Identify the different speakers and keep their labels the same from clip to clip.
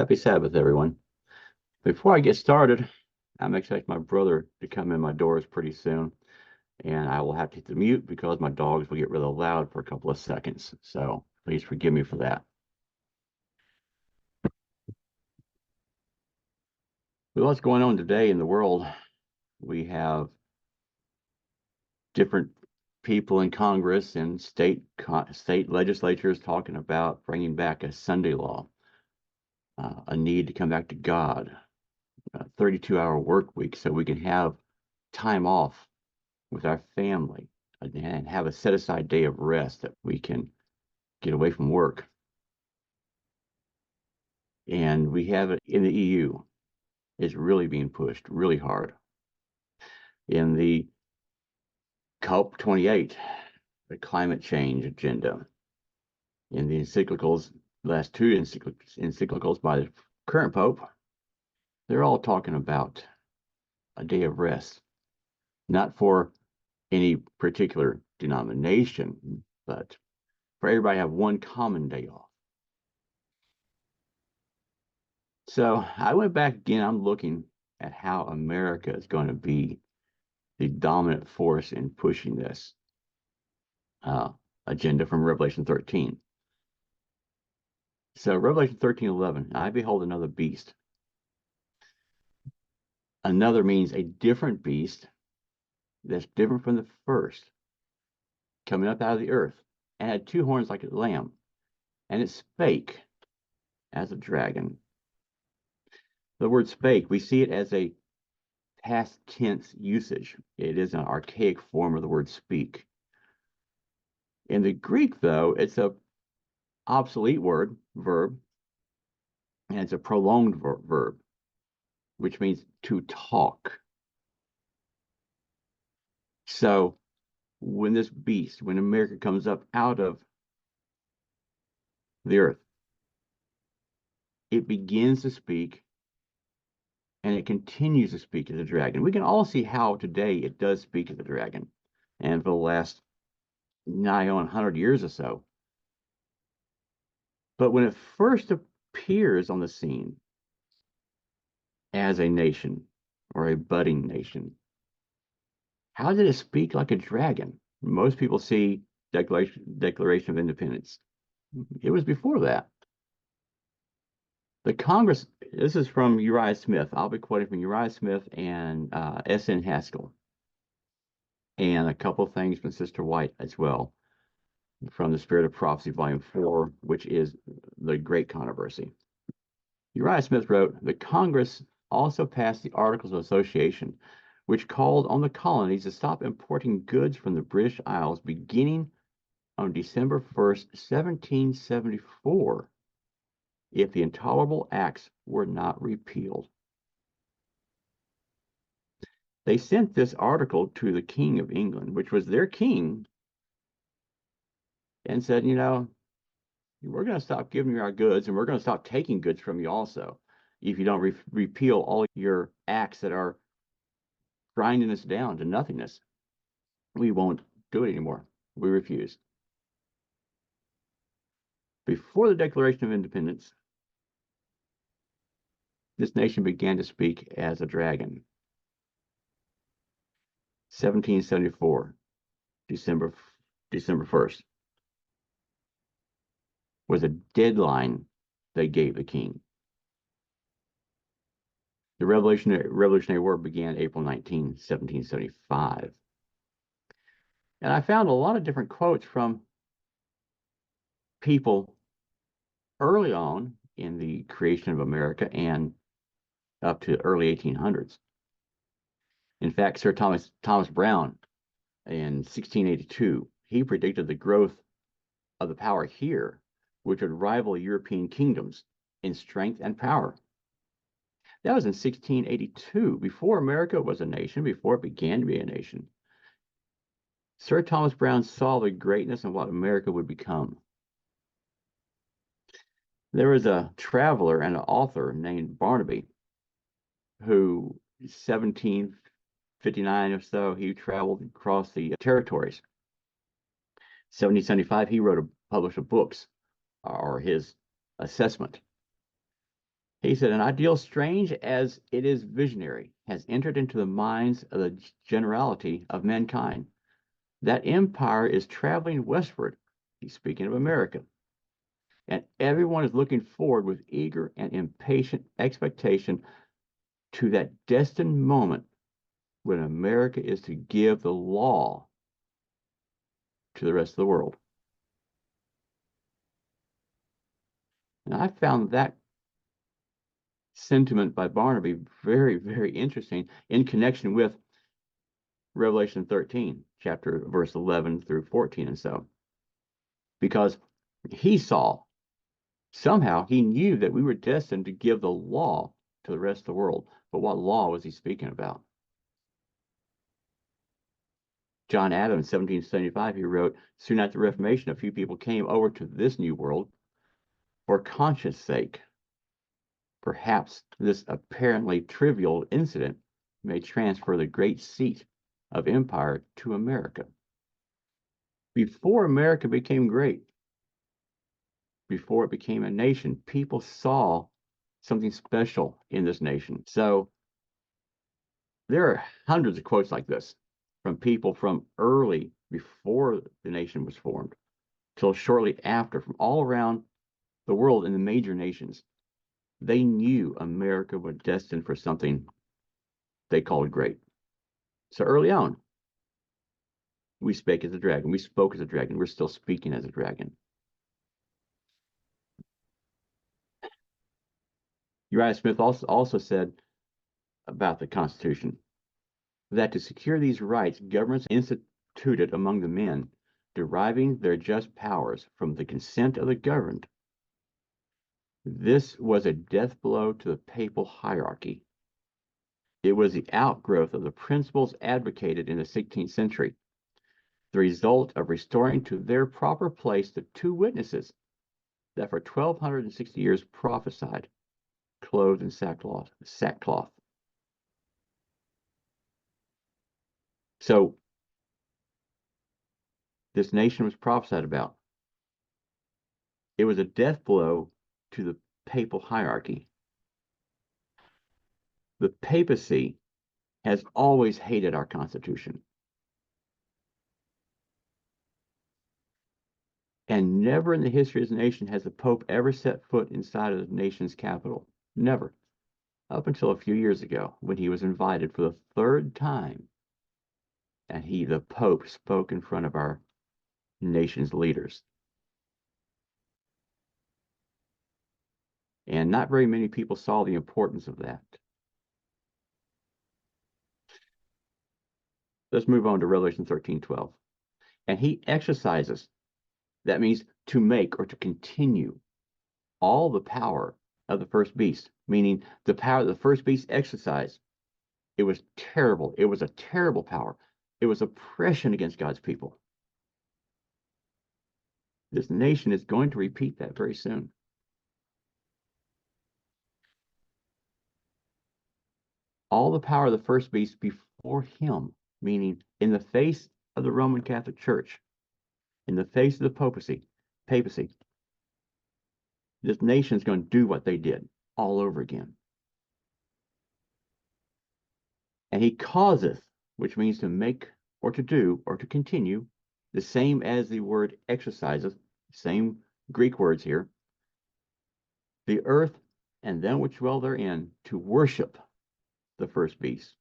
Speaker 1: Happy Sabbath, everyone. Before I get started, I'm expecting my brother to come in my doors pretty soon, and I will have to hit the mute because my dogs will get really loud for a couple of seconds. So please forgive me for that. With what's going on today in the world, we have different people in Congress and state legislatures talking about bringing back a Sunday law, a need to come back to God, a 32-hour work week so we can have time off with our family and have a set aside day of rest that we can get away from work. And we have it in the EU. It's really being pushed really hard. In the COP28, the climate change agenda, in the encyclicals, last two encyclicals by the current Pope, they're all talking about a day of rest, not for any particular denomination, but for everybody to have one common day off. So I went back again. I'm looking at how America is going to be the dominant force in pushing this agenda from Revelation 13. So Revelation 13:11, I behold another beast. Another means a different beast that's different from the first, coming up out of the earth, and had two horns like a lamb, and it spake as a dragon. The word spake, we see it as a past tense usage. It is an archaic form of the word speak. In the Greek, though, it's a obsolete verb, and it's a prolonged verb, which means to talk. So when this beast, when America comes up out of the earth, it begins to speak and it continues to speak as a dragon. We can all see how today it does speak as a dragon. And for the last nigh on 100 years or so. But when it first appears on the scene as a nation or a budding nation, how did it speak like a dragon? Most people see Declaration of Independence. It was before that. The Congress, this is from Uriah Smith. I'll be quoting from Uriah Smith and S.N. Haskell, and a couple of things from Sister White as well, from the Spirit of Prophecy, Volume 4, which is the Great Controversy. Uriah Smith wrote, the Congress also passed the Articles of Association, which called on the colonies to stop importing goods from the British Isles beginning on December 1st, 1774, if the intolerable acts were not repealed. They sent this article to the King of England, which was their king, and said, you know, we're going to stop giving you our goods, and we're going to stop taking goods from you also, if you don't repeal all your acts that are grinding us down to nothingness. We won't do it anymore. We refuse. Before the Declaration of Independence, this nation began to speak as a dragon. 1774, December 1st, was a deadline they gave the king. The Revolutionary War began April 19, 1775. And I found a lot of different quotes from people early on in the creation of America and up to the early 1800s. In fact, Sir Thomas Browne in 1682, he predicted the growth of the power here, which would rival European kingdoms in strength and power. That was in 1682, before America was a nation, before it began to be a nation. Sir Thomas Browne saw the greatness of what America would become. There was a traveler and an author named Barnaby, who 1759 or so, he traveled across the territories. 1775, he published books, or his assessment. He said, an ideal strange as it is visionary has entered into the minds of the generality of mankind. That empire is traveling westward. He's speaking of America. And everyone is looking forward with eager and impatient expectation to that destined moment when America is to give the law to the rest of the world. And I found that sentiment by Barnaby very, very interesting in connection with Revelation 13, chapter verse 11 through 14 and so. Because he saw, somehow he knew that we were destined to give the law to the rest of the world. But what law was he speaking about? John Adams, 1775, he wrote, soon after the Reformation, a few people came over to this new world for conscience sake. Perhaps this apparently trivial incident may transfer the great seat of empire to America. Before America became great, before it became a nation, people saw something special in this nation. So there are hundreds of quotes like this from people from early before the nation was formed till shortly after, from all around the world in the major nations. They knew America was destined for something they called great. So early on, we spake as a dragon. We spoke as a dragon. We're still speaking as a dragon. Uriah Smith also said about the Constitution that to secure these rights, governments instituted among the men, deriving their just powers from the consent of the governed. This was a death blow to the papal hierarchy. It was the outgrowth of the principles advocated in the 16th century, the result of restoring to their proper place the two witnesses that for 1260 years prophesied, clothed in sackcloth. So this nation was prophesied about. It was a death blow to the papal hierarchy. The papacy has always hated our Constitution. And never in the history of the nation has the Pope ever set foot inside of the nation's capital. Never. Up until a few years ago, when he was invited for the third time, and the Pope, spoke in front of our nation's leaders. And not very many people saw the importance of that. Let's move on to Revelation 13:12. And he exercises, that means to make or to continue, all the power of the first beast, meaning the power the first beast exercised. It was terrible. It was a terrible power. It was oppression against God's people. This nation is going to repeat that very soon. All the power of the first beast before him, meaning in the face of the Roman Catholic Church, in the face of the papacy, this nation is going to do what they did all over again. And he causeth, which means to make or to do or to continue, the same as the word exerciseth, same Greek words here, the earth and them which dwell therein, to worship the first beast.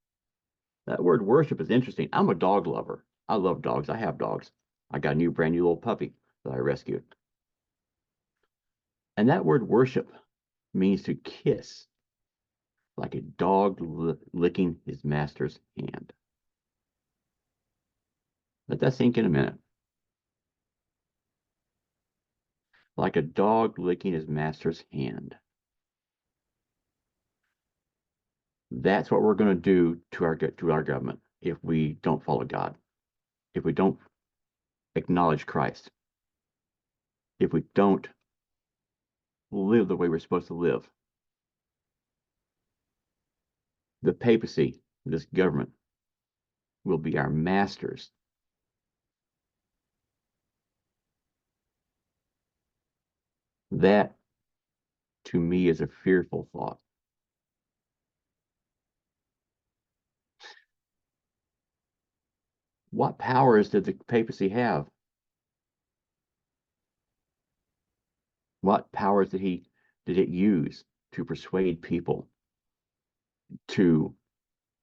Speaker 1: That word worship is interesting. I'm a dog lover. I love dogs. I have dogs. I got a brand new little puppy that I rescued. And that word worship means to kiss, like a dog licking his master's hand. Let that sink in a minute. Like a dog licking his master's hand. That's what we're going to do to our government if we don't follow God, if we don't acknowledge Christ, if we don't live the way we're supposed to live. The papacy, this government, will be our masters. That to me is a fearful thought. What powers did the papacy have? What powers did it use to persuade people to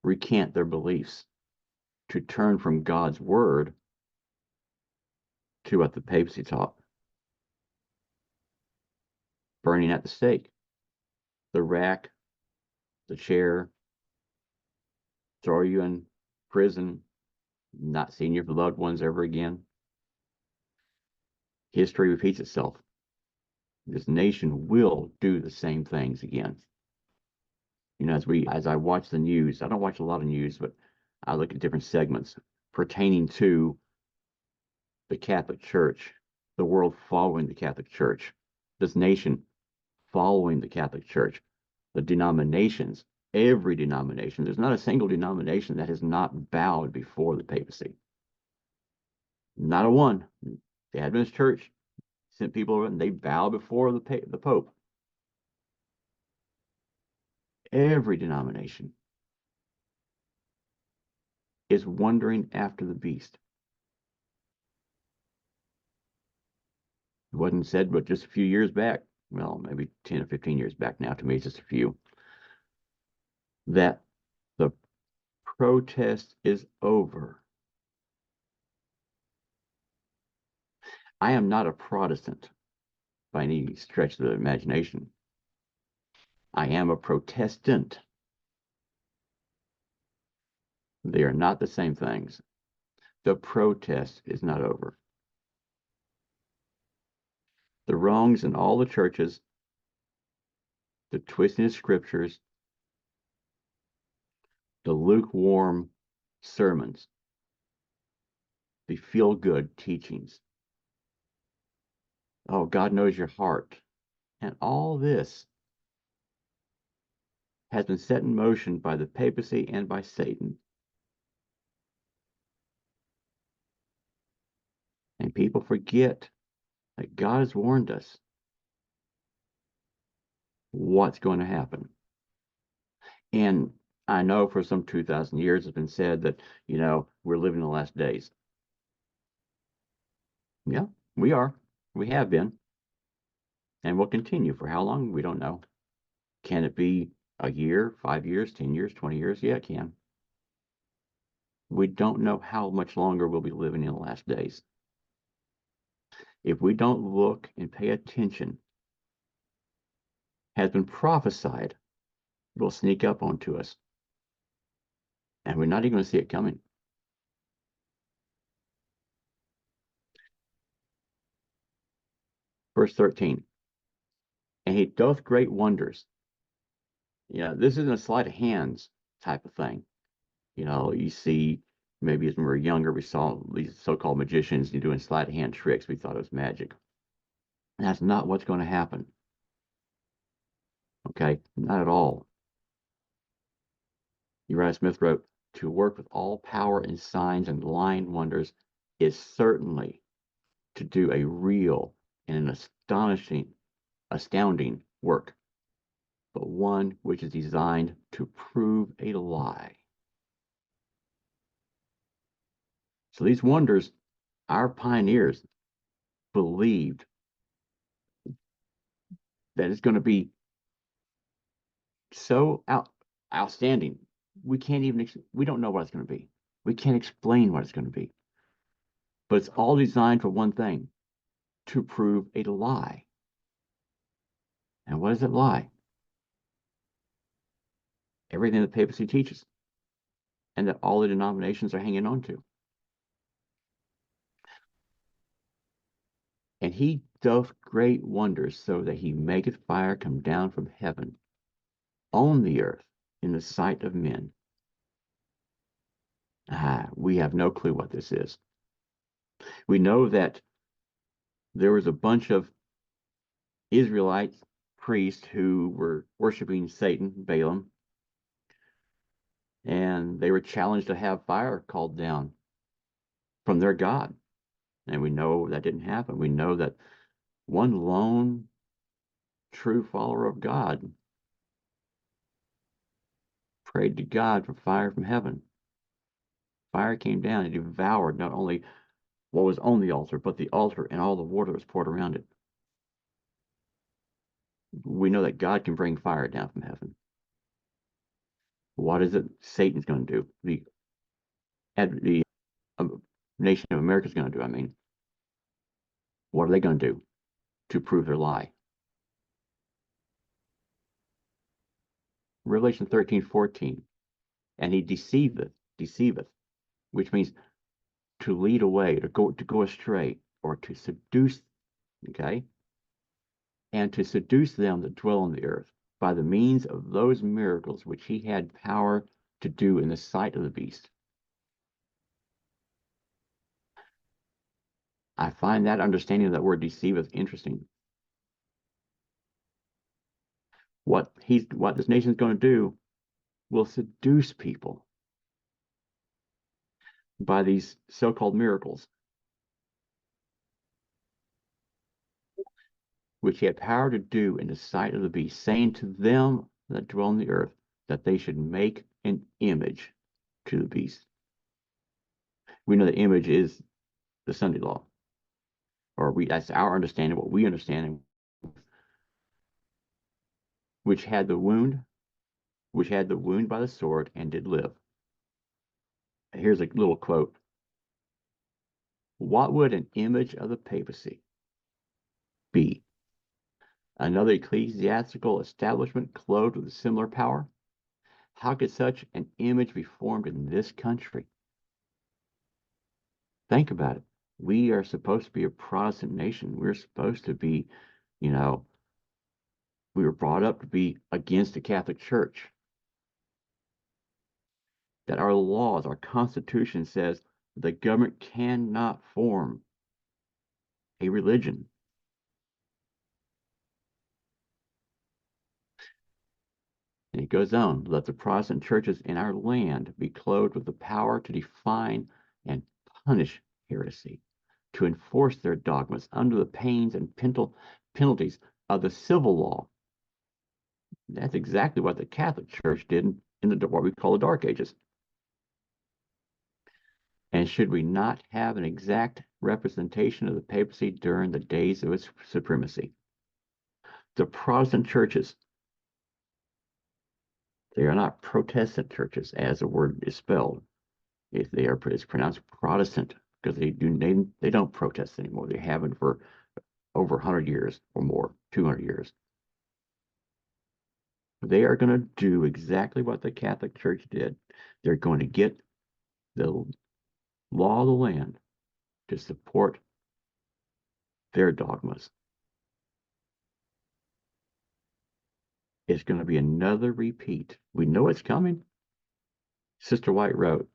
Speaker 1: recant their beliefs, to turn from God's word to what the papacy taught? Burning at the stake, the rack, the chair, throw you in prison, not seeing your loved ones ever again. History repeats itself. This nation will do the same things again. As I watch the news, I don't watch a lot of news, but I look at different segments pertaining to the Catholic Church, the world following the Catholic Church, this nation following the Catholic Church, the denominations, every denomination. There's not a single denomination that has not bowed before the papacy. Not a one. The Adventist Church sent people over and they bow before the Pope. Every denomination is wandering after the beast. It wasn't said, but just a few years back, well, maybe 10 or 15 years back now, to me, it's just a few, that the protest is over. I am not a Protestant by any stretch of the imagination. I am a Protestant. They are not the same things. The protest is not over. The wrongs in all the churches, the twisting of scriptures, the lukewarm sermons, the feel-good teachings. Oh, God knows your heart. And all this has been set in motion by the papacy and by Satan. And people forget that God has warned us what's going to happen. And I know for some 2,000 years it's been said that, we're living in the last days. Yeah, we are. We have been. And will continue. For how long? We don't know. Can it be a year, 5 years, 10 years, 20 years? Yeah, it can. We don't know how much longer we'll be living in the last days. If we don't look and pay attention, has been prophesied, it will sneak up onto us. And we're not even going to see it coming. Verse 13. And he doth great wonders. This isn't a sleight of hands type of thing. You see, maybe as we were younger, we saw these so-called magicians doing sleight of hand tricks. We thought it was magic. And that's not what's going to happen. Okay, not at all. Uriah Smith wrote, to work with all power and signs and lying wonders is certainly to do a real and an astounding work, but one which is designed to prove a lie. So these wonders, our pioneers believed that it's going to be so outstanding. We don't know what it's going to be. We can't explain what it's going to be. But it's all designed for one thing, to prove a lie. And what is that lie? Everything the papacy teaches and that all the denominations are hanging on to. And he doth great wonders, so that he maketh fire come down from heaven on the earth in the sight of men. We have no clue what this is. We know that there was a bunch of Israelite priests who were worshiping Satan, Balaam, and they were challenged to have fire called down from their God. And we know that didn't happen. We know that one lone true follower of God prayed to God for fire from heaven. Fire came down and devoured not only what was on the altar, but the altar and all the water that was poured around it. We know that God can bring fire down from heaven. What is it Satan's going to do? The nation of America is going to do. I mean, what are they going to do to prove their lie? Revelation 13:14, and he deceiveth, which means to lead away, to go astray, or to seduce, okay? And to seduce them that dwell on the earth by the means of those miracles which he had power to do in the sight of the beast. I find that understanding of that word deceiveth interesting. What this nation is going to do will seduce people by these so-called miracles, which he had power to do in the sight of the beast, saying to them that dwell on the earth that they should make an image to the beast. We know the image is the Sunday law, or that's our understanding, what we understand, which had the wound by the sword and did live. Here's a little quote. What would an image of the papacy be? Another ecclesiastical establishment clothed with a similar power? How could such an image be formed in this country? Think about it. We are supposed to be a Protestant nation. We're supposed to be, you know, we were brought up to be against the Catholic Church. That our laws, our Constitution says the government cannot form a religion. And it goes on, let the Protestant churches in our land be clothed with the power to define and punish heresy, to enforce their dogmas under the pains and penalties of the civil law. That's exactly what the Catholic Church did in what we call the Dark Ages. And should we not have an exact representation of the papacy during the days of its supremacy? The Protestant churches, they are not Protestant churches as the word is spelled. If they are, it's pronounced Protestant because they don't protest anymore. They haven't for over 100 years or more, 200 years. They are going to do exactly what the Catholic Church did. They're going to get the law of the land to support their dogmas. It's going to be another repeat. We know it's coming. Sister White wrote,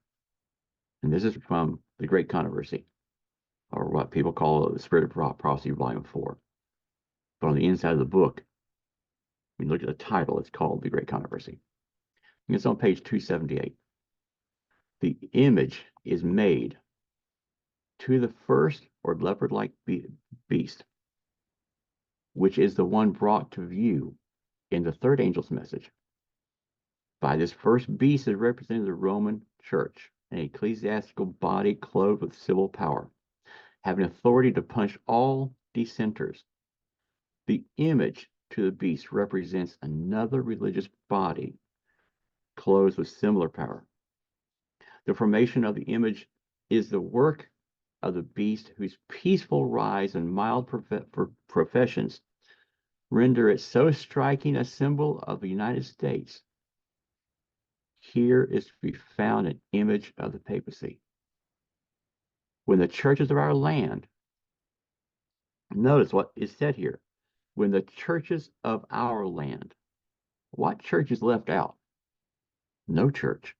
Speaker 1: and this is from The Great Controversy, or what people call The Spirit of Prophecy, Volume 4. But on the inside of the book, when you look at the title, it's called The Great Controversy. And it's on page 278. The image is made to the first or leopard-like beast, which is the one brought to view in the third angel's message. By this first beast is represented the Roman Church, an ecclesiastical body clothed with civil power, having authority to punish all dissenters. The image to the beast represents another religious body clothed with similar power. The formation of the image is the work of the beast, whose peaceful rise and mild professions render it so striking a symbol of the United States. Here is to be found an image of the papacy. When the churches of our land, notice what is said here, when the churches of our land, what church is left out? No church.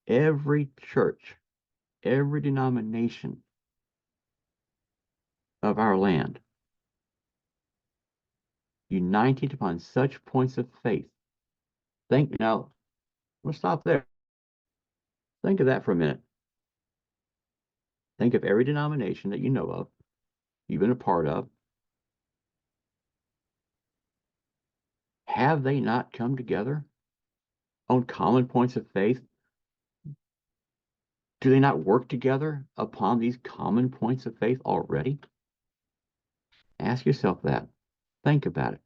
Speaker 1: Every church, every denomination of our land, united upon such points of faith. Now, we'll stop there. Think of that for a minute. Think of every denomination that you know of, you've been a part of, Have they not come together on common points of faith? Do they not work together upon these common points of faith already? Ask yourself that. Think about it.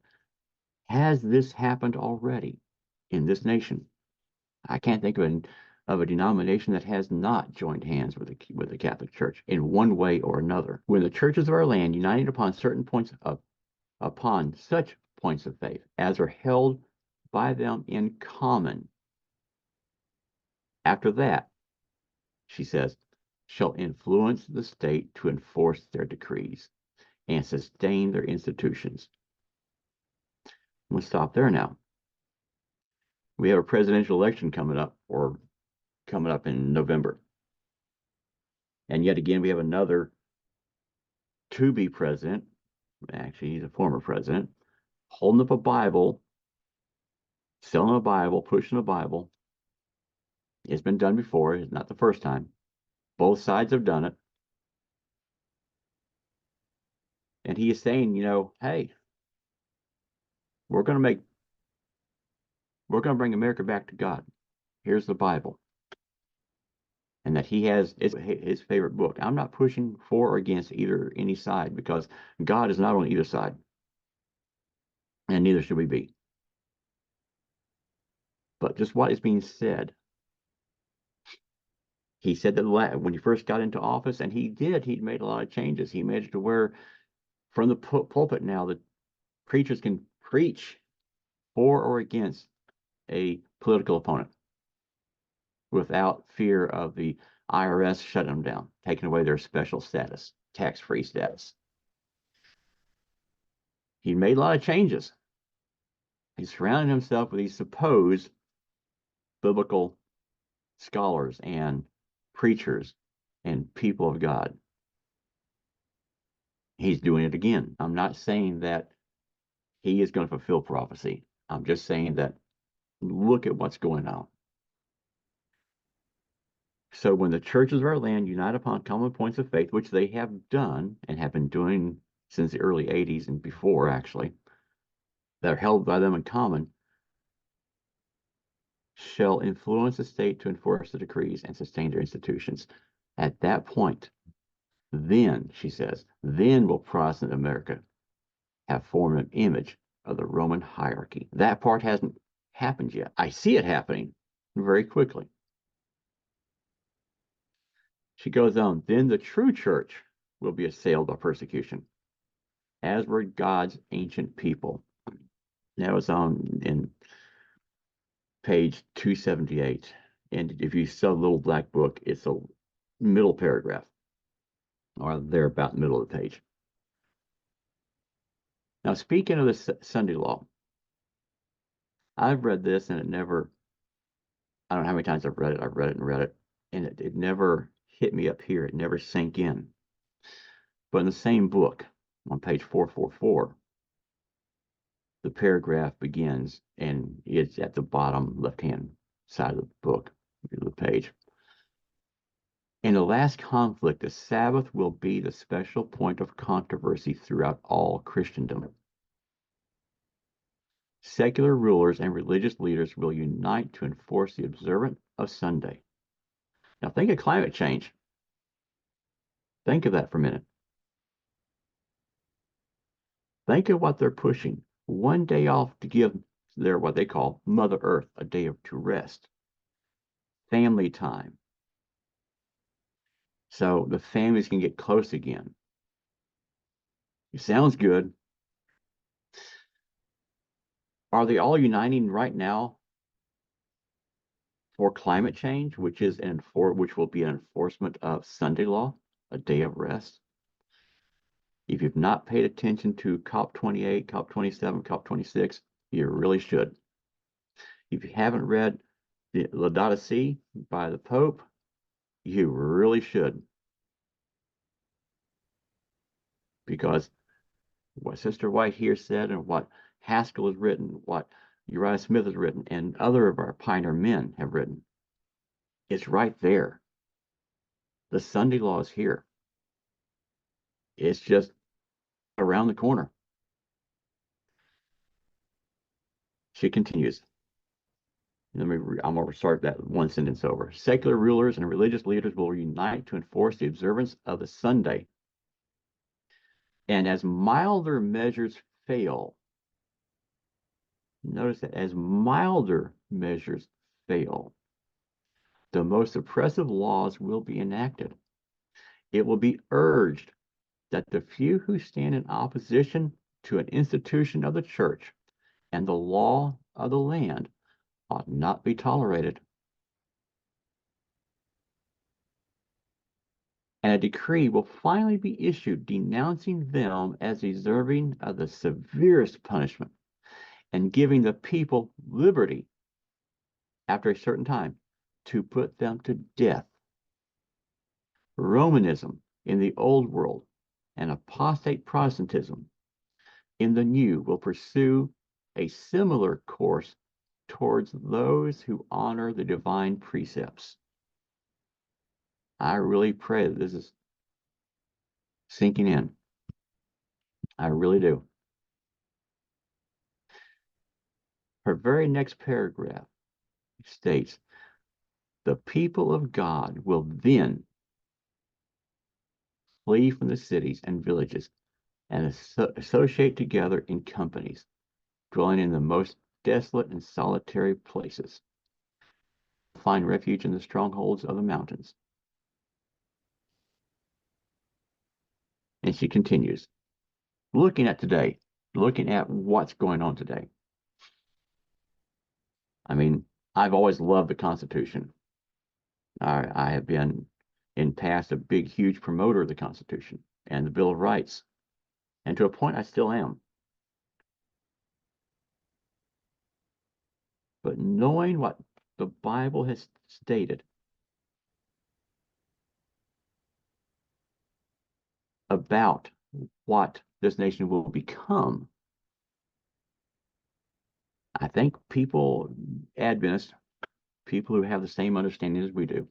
Speaker 1: Has this happened already in this nation? I can't think of a denomination that has not joined hands with the Catholic Church in one way or another. When the churches of our land united upon such points of faith as are held by them in common, after that, she says, shall influence the state to enforce their decrees and sustain their institutions. I'm going to stop there now. We have a presidential election coming up in November. And yet again, we have another to be president. Actually, he's a former president, holding up a Bible, selling a Bible, pushing a Bible. It's been done before. It's not the first time. Both sides have done it. And he is saying, hey, we're going to bring America back to God. Here's the Bible. And that he has his favorite book. I'm not pushing for or against any side, because God is not on either side. And neither should we be. But just what is being said. He said that when he first got into office, and he made a lot of changes. He made it to where from the pulpit now, the preachers can preach for or against a political opponent without fear of the IRS shutting them down, taking away their special status, tax-free status. He made a lot of changes. He surrounded himself with these supposed biblical scholars and preachers and people of God. He's doing it again. I'm not saying that he is going to fulfill prophecy. I'm just saying that look at what's going on. So when the churches of our land unite upon common points of faith, which they have done and have been doing since the early 80s and before, actually, that are held by them in common, shall influence the state to enforce the decrees and sustain their institutions. At that point, then, she says, then will Protestant America have formed an image of the Roman hierarchy. That part hasn't happened yet. I see it happening very quickly. She goes on, then the true church will be assailed by persecution, as were God's ancient people. That was on in page 278. And if you saw the little black book, it's a middle paragraph, or there about the middle of the page. Now, speaking of the Sunday law, I've read this and I don't know how many times I've read it. I've read it and read it, and it never hit me up here. It never sank in. But in the same book, on page 444, the paragraph begins, and it's at the bottom left-hand side of the book, the page. In the last conflict, the Sabbath will be the special point of controversy throughout all Christendom. Secular rulers and religious leaders will unite to enforce the observance of Sunday. Now think of climate change. Think of that for a minute. Think of what they're pushing. One day off to give their what they call Mother Earth a day to rest. Family time. So the families can get close again. It sounds good. Are they all uniting right now for climate change, which will be an enforcement of Sunday law, a day of rest? If you've not paid attention to COP28, COP27, COP26, you really should. If you haven't read the Laudato Si by the Pope, you really should. Because what Sister White here said, and what Haskell has written, what Uriah Smith has written, and other of our pioneer men have written, it's right there. The Sunday law is here. It's just around the corner. She continues. I'm going to start that one sentence over. Secular rulers and religious leaders will unite to enforce the observance of the Sunday. And as milder measures fail, notice that as milder measures fail, the most oppressive laws will be enacted. It will be urged that the few who stand in opposition to an institution of the church and the law of the land ought not be tolerated. And a decree will finally be issued denouncing them as deserving of the severest punishment and giving the people liberty after a certain time to put them to death. Romanism in the Old World and apostate Protestantism in the New will pursue a similar course towards those who honor the divine precepts. I really pray that this is sinking in. I really do. Her very next paragraph states, the people of God will then flee from the cities and villages and associate together in companies, dwelling in the most desolate and solitary places, find refuge in the strongholds of the mountains. And she continues, looking at today, looking at what's going on today. I mean, I've always loved the Constitution. I have been in past a big, huge promoter of the Constitution and the Bill of Rights. And to a point, I still am. But knowing what the Bible has stated about what this nation will become, I think people, Adventists, people who have the same understanding as we do,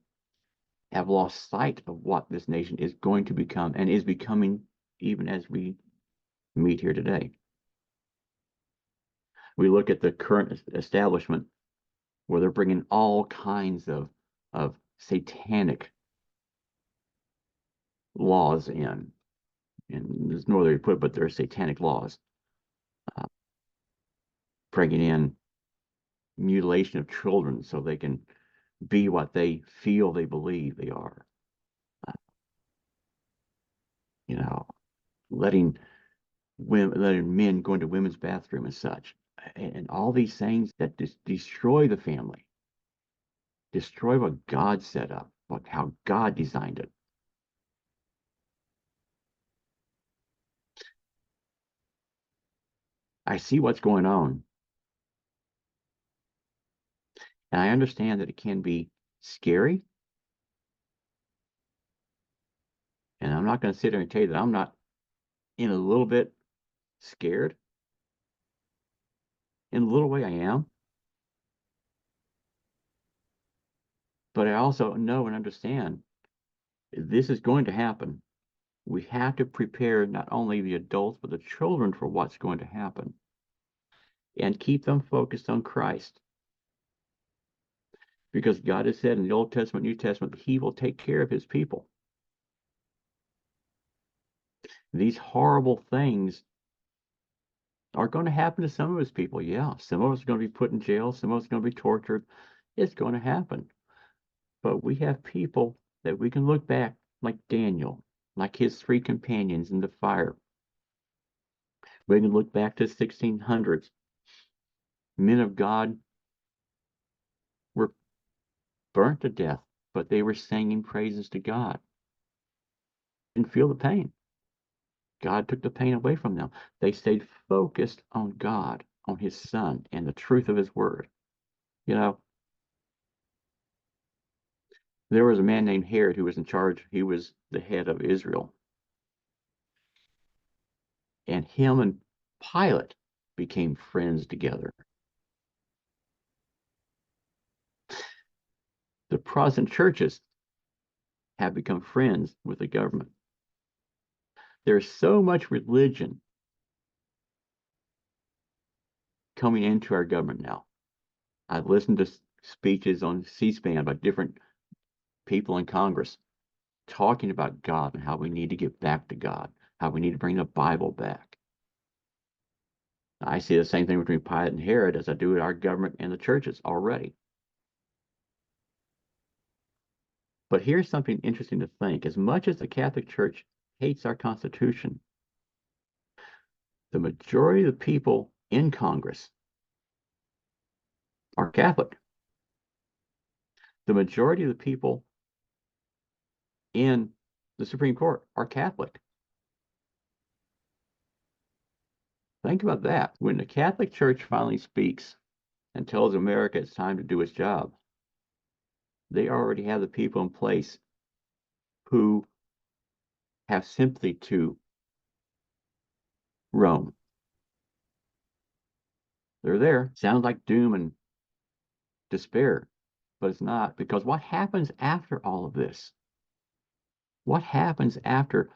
Speaker 1: have lost sight of what this nation is going to become and is becoming even as we meet here today. We look at the current establishment where they're bringing all kinds of satanic laws in, and there's no other way to put it, but they're satanic laws, bringing in mutilation of children so they can be what they feel they believe they are. Uh, you know, letting letting men go into women's bathroom and such, and all these things that destroy the family, destroy what God set up, how God designed it. I see what's going on, and I understand that it can be scary. And I'm not going to sit there and tell you that I'm not in a little bit scared. In a little way, I am. But I also know and understand this is going to happen. We have to prepare not only the adults, but the children for what's going to happen and keep them focused on Christ. Because God has said in the Old Testament, New Testament, He will take care of His people. These horrible things are going to happen to some of His people. Yeah, some of us are going to be put in jail, some of us are going to be tortured. It's going to happen. But we have people that we can look back, like Daniel, like his three companions in the fire. We can look back to the 1600s. Men of God were burnt to death, but they were singing praises to God. Didn't feel the pain. God took the pain away from them. They stayed focused on God, on His Son, and the truth of His Word. You know, there was a man named Herod who was in charge. He was the head of Israel. And him and Pilate became friends together. The Protestant churches have become friends with the government. There's so much religion coming into our government now. I've listened to speeches on C-SPAN by different people in Congress talking about God and how we need to get back to God, how we need to bring the Bible back. I see the same thing between Pilate and Herod as I do with our government and the churches already. But here's something interesting to think. As much as the Catholic Church hates our Constitution, the majority of the people in Congress are Catholic. The majority of the people in the Supreme Court are Catholic. Think about that. When the Catholic Church finally speaks and tells America it's time to do its job, they already have the people in place who have sympathy to Rome. They're there. Sounds like doom and despair, but it's not, because what happens after all of this? What happens after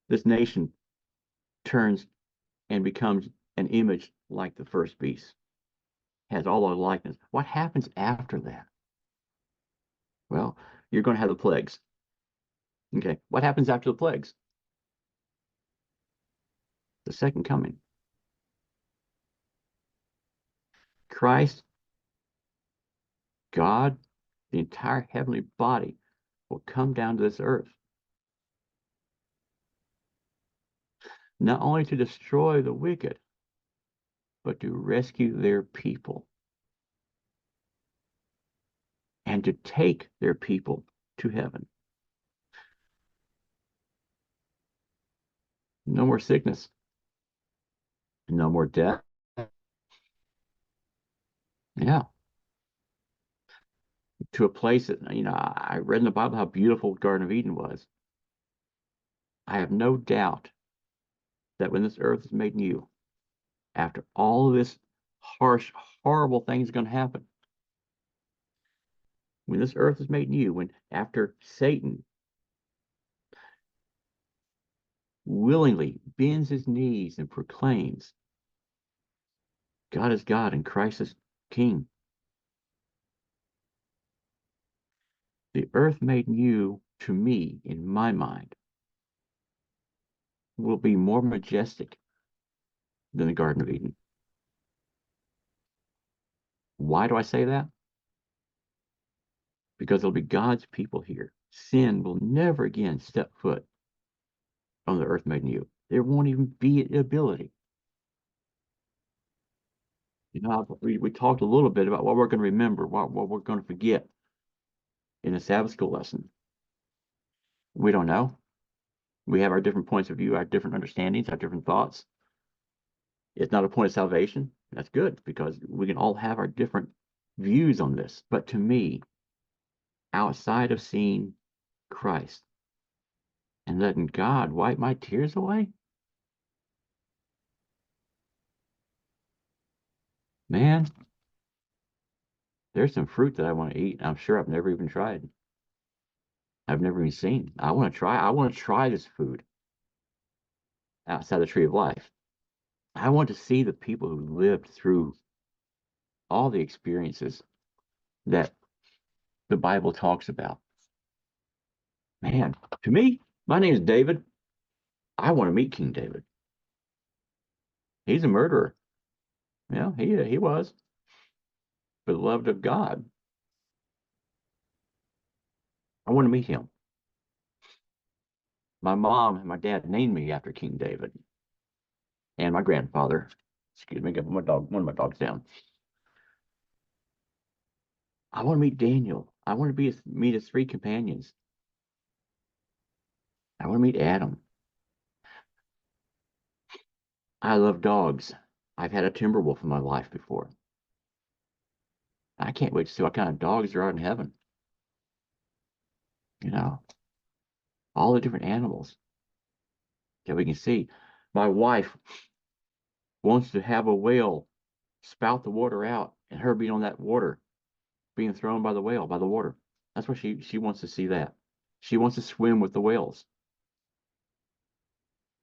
Speaker 1: this nation turns and becomes an image like the first beast? Has all our likeness. What happens after that? Well, you're going to have the plagues. Okay, what happens after the plagues? The second coming. Christ, God, the entire heavenly body will come down to this earth, not only to destroy the wicked, but to rescue their people and to take their people to heaven. No more sickness, no more death. Yeah, to a place that, I read in the Bible how beautiful Garden of Eden was. I have no doubt that when this earth is made new, after all of this harsh, horrible things are going to happen, when this earth is made new, when after Satan willingly bends his knees and proclaims God is God and Christ is King, the earth made new, to me, in my mind, will be more majestic than the Garden of Eden. Why do I say that? Because there'll be God's people here. Sin will never again step foot on the earth made new. There won't even be an ability. We talked a little bit about what we're going to remember, what we're going to forget in a Sabbath school lesson. We don't know. We have our different points of view, our different understandings, our different thoughts. It's not a point of salvation. That's good, because we can all have our different views on this. But to me, outside of seeing Christ and letting God wipe my tears away, man, there's some fruit that I want to eat. I'm sure I've never even tried. I've never even seen. I want to try. I want to try this food outside the tree of life. I want to see the people who lived through all the experiences that the Bible talks about. Man, to me, my name is David. I want to meet King David. He's a murderer. Yeah, he was, beloved of God. I want to meet him. My mom and my dad named me after King David, and my grandfather. Excuse me, got my dog, one of my dogs down. I want to meet Daniel. I want to meet his three companions. I want to meet Adam. I love dogs. I've had a timber wolf in my life before. I can't wait to see what kind of dogs are out in heaven. You know, all the different animals that we can see. My wife wants to have a whale spout the water out and her being on that water, being thrown by the whale, by the water. That's what she wants to see that. She wants to swim with the whales.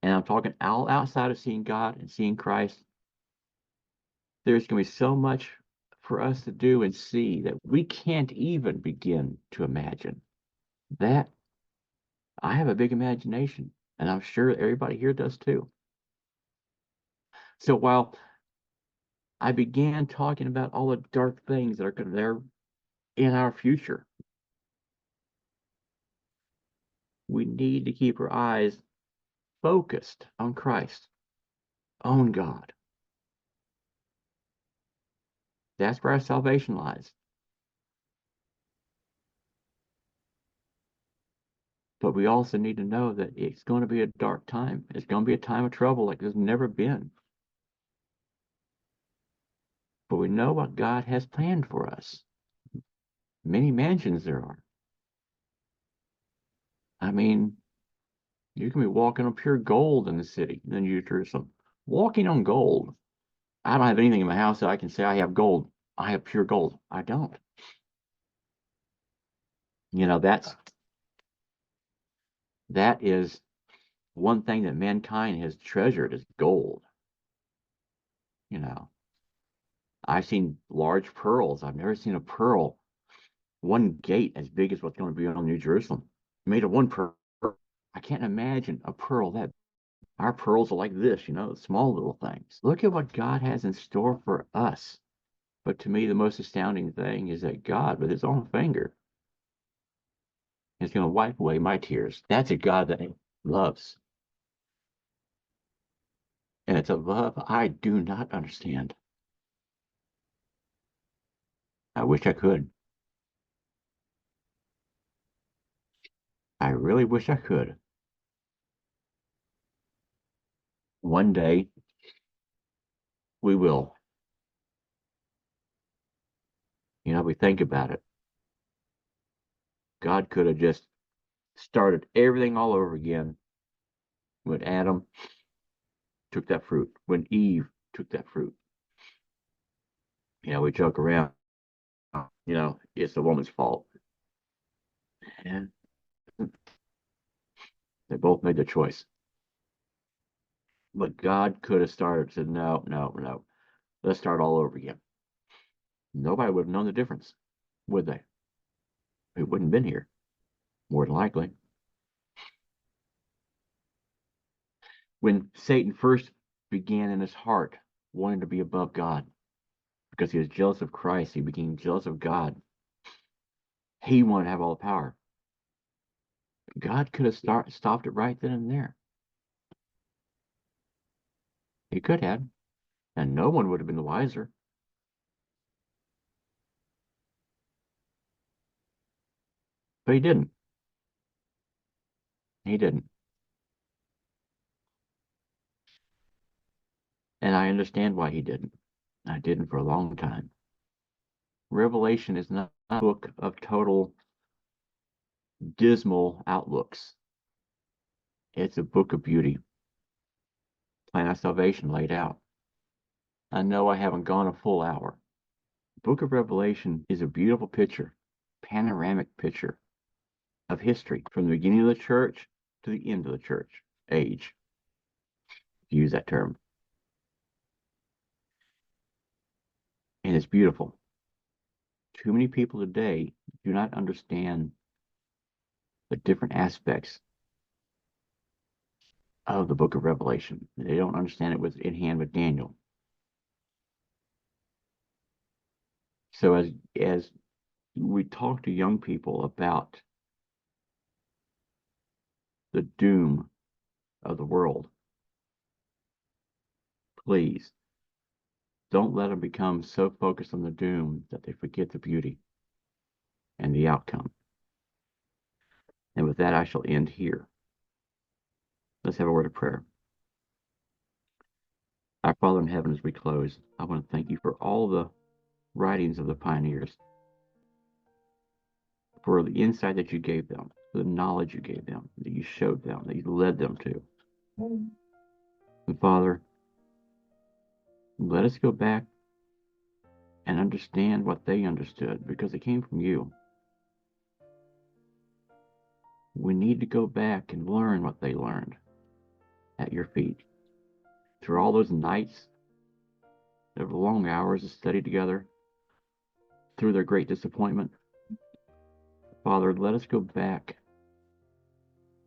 Speaker 1: And I'm talking all outside of seeing God and seeing Christ. There's going to be so much for us to do and see that we can't even begin to imagine. That I have a big imagination, and I'm sure everybody here does too. So while I began talking about all the dark things that are there in our future, we need to keep our eyes focused on Christ, on God. That's where our salvation lies. But we also need to know that it's going to be a dark time. It's going to be a time of trouble like there's never been. But we know what God has planned for us. Many mansions there are. I mean, you can be walking on pure gold in the city, in the New Jerusalem. Walking on gold. I don't have anything in my house that I can say I have gold. I have pure gold. I don't. You know, that is one thing that mankind has treasured is gold. You know, I've seen large pearls. I've never seen a pearl, one gate as big as what's going to be on New Jerusalem, made of one pearl. I can't imagine a pearl that our pearls are like this, small little things. Look at what God has in store for us. But to me, the most astounding thing is that God, with his own finger, is going to wipe away my tears. That's a God that loves. And it's a love I do not understand. I wish I could. I really wish I could. One day we will. We think about it. God could have just started everything all over again when Adam took that fruit, when Eve took that fruit. We joke around, it's the woman's fault. And they both made the choice. But God could have started, said, no, no, no. Let's start all over again. Nobody would have known the difference, would they? We wouldn't have been here, more than likely. When Satan first began in his heart wanting to be above God, because he was jealous of Christ, he became jealous of God. He wanted to have all the power. God could have stopped it right then and there. He could have, and no one would have been the wiser. But he didn't. He didn't. And I understand why he didn't. I didn't for a long time. Revelation is not a book of total dismal outlooks. It's a book of beauty. Plan of salvation laid out. I know I haven't gone a full hour. The book of Revelation is a beautiful picture, panoramic picture of history from the beginning of the church to the end of the church age, to use that term. And it's beautiful. Too many people today do not understand the different aspects of the book of Revelation. They don't understand it in hand with Daniel. So as we talk to young people about the doom of the world, please don't let them become so focused on the doom that they forget the beauty and the outcome. And with that, I shall end here. Let's have a word of prayer. Our Father in heaven, as we close, I want to thank you for all the writings of the pioneers, for the insight that you gave them, for the knowledge you gave them, that you showed them, that you led them to. And Father, let us go back and understand what they understood, because it came from you. We need to go back and learn what they learned at your feet. Through all those nights their long hours of study together, through their great disappointment. Father, let us go back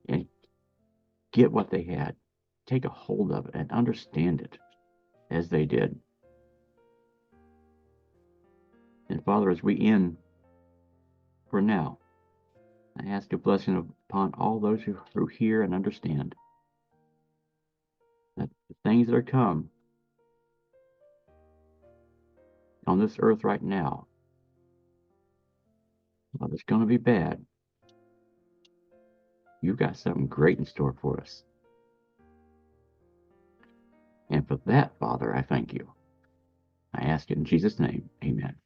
Speaker 1: and get what they had, take a hold of it, and understand it as they did. And Father, as we end for now, I ask a blessing upon all those who hear and understand that the things that are come on this earth right now, well, it's going to be bad. You've got something great in store for us. And for that, Father, I thank you. I ask it in Jesus' name. Amen.